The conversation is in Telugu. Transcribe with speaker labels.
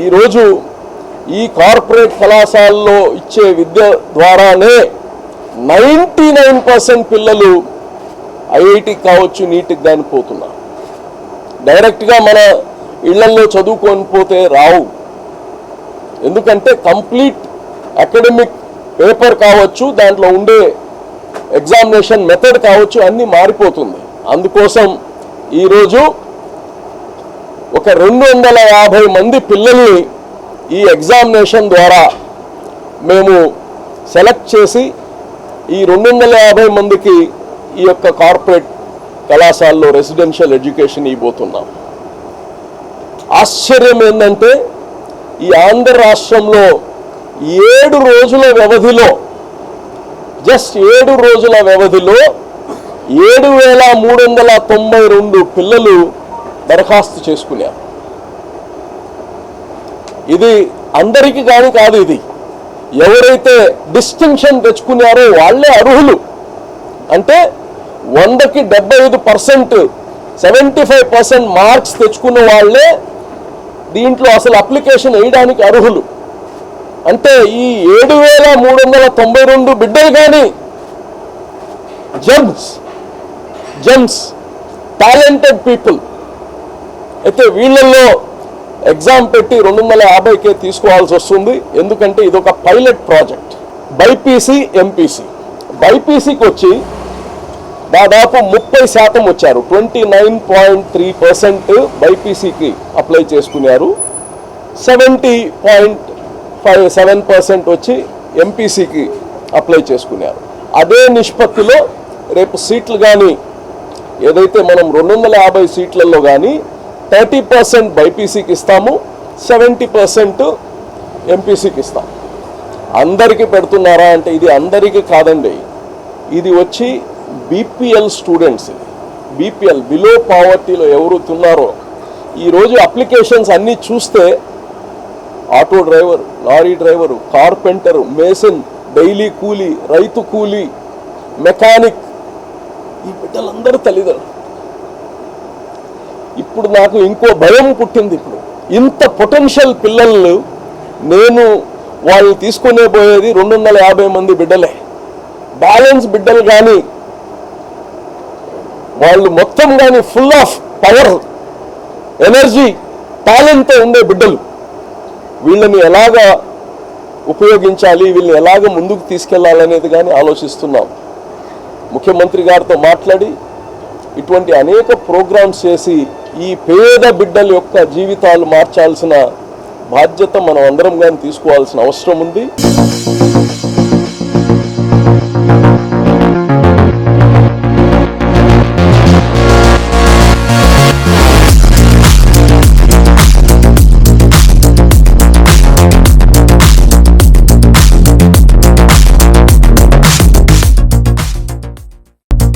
Speaker 1: ఈరోజు ఈ కార్పొరేట్ కళాశాలలో ఇచ్చే విద్య ద్వారానే 99% పిల్లలు ఐఐటి కావచ్చు, నీటికి కానీ పోతున్నారు. డైరెక్ట్గా మన ఇళ్లల్లో చదువుకొని పోతే రావు. ఎందుకంటే కంప్లీట్ అకాడమిక్ పేపర్ కావచ్చు, దాంట్లో ఉండే ఎగ్జామినేషన్ మెథడ్ కావచ్చు, అన్నీ మారిపోతుంది. అందుకోసం ఈరోజు ఒక 250 మంది పిల్లల్ని ఈ ఎగ్జామినేషన్ ద్వారా మేము సెలెక్ట్ చేసి ఈ 250 మందికి ఈ యొక్క కార్పొరేట్ కళాశాలలో రెసిడెన్షియల్ ఎడ్యుకేషన్ ఇవ్వబోతున్నాం. ఆశ్చర్యం ఏంటంటే ఈ ఆంధ్ర రాష్ట్రంలో 7 రోజుల వ్యవధిలో, జస్ట్ 7 రోజుల వ్యవధిలో 7392 పిల్లలు దరఖాస్తు చేసుకున్నారు. ఇది అందరికీ కానీ కాదు, ఇది ఎవరైతే డిస్టింక్షన్ తెచ్చుకున్నారో వాళ్ళే అర్హులు. అంటే 100కి 75%, 75% మార్క్స్ తెచ్చుకున్న వాళ్ళే దీంట్లో అసలు అప్లికేషన్ వేయడానికి అర్హులు. అంటే ఈ 7392 బిడ్డలు కానీ జెమ్స్ టాలెంటెడ్ పీపుల్ అయితే వీళ్ళల్లో ఎగ్జామ్ పెట్టి 250కే తీసుకోవాల్సి వస్తుంది. ఎందుకంటే ఇది ఒక పైలట్ ప్రాజెక్ట్. BiPC, MPC. బైపీసీకి వచ్చి దాదాపు 30% వచ్చారు. 29.3% బైపీసీకి అప్లై చేసుకున్నారు. 70.57% వచ్చి ఎంపీసీకి అప్లై చేసుకున్నారు. అదే నిష్పత్తిలో రేపు సీట్లు కానీ ఏదైతే మనం 250 సీట్లలో కానీ 30% బైపీసీకి ఇస్తాము, 70% ఎంపీసీకి ఇస్తాం. అందరికీ పెడుతున్నారా అంటే ఇది అందరికీ కాదండి. ఇది వచ్చి బీపీఎల్ స్టూడెంట్స్. బీపీఎల్ బిలో పావర్టీలో ఎవరుతున్నారో ఈరోజు అప్లికేషన్స్ అన్నీ చూస్తే auto driver, lorry driver, carpenter, mason, daily కూలీ, రైతు కూలీ, మెకానిక్, ఈ బిడ్డలందరూ తల్లిదండ్రులు. ఇప్పుడు నాకు ఇంకో భయం పుట్టింది. ఇప్పుడు ఇంత పొటెన్షియల్ పిల్లలు నేను వాళ్ళు తీసుకునే పోయేది 250 మంది బిడ్డలే. బ్యాలెన్స్ బిడ్డలు కానీ వాళ్ళు మొత్తం కానీ ఫుల్ ఆఫ్ పవర్, ఎనర్జీ, టాలెంట్తో ఉండే బిడ్డలు. వీళ్ళని ఎలాగా ఉపయోగించాలి, వీళ్ళని ఎలాగ ముందుకు తీసుకెళ్లాలనేది కానీ ఆలోచిస్తున్నాం. ముఖ్యమంత్రి గారితో మాట్లాడి ఇటువంటి అనేక ప్రోగ్రామ్స్ చేసి ఈ పేద బిడ్డల యొక్క జీవితాలు మార్చాల్సిన బాధ్యత మనం అందరం కానీ తీసుకోవాల్సిన అవసరం ఉంది.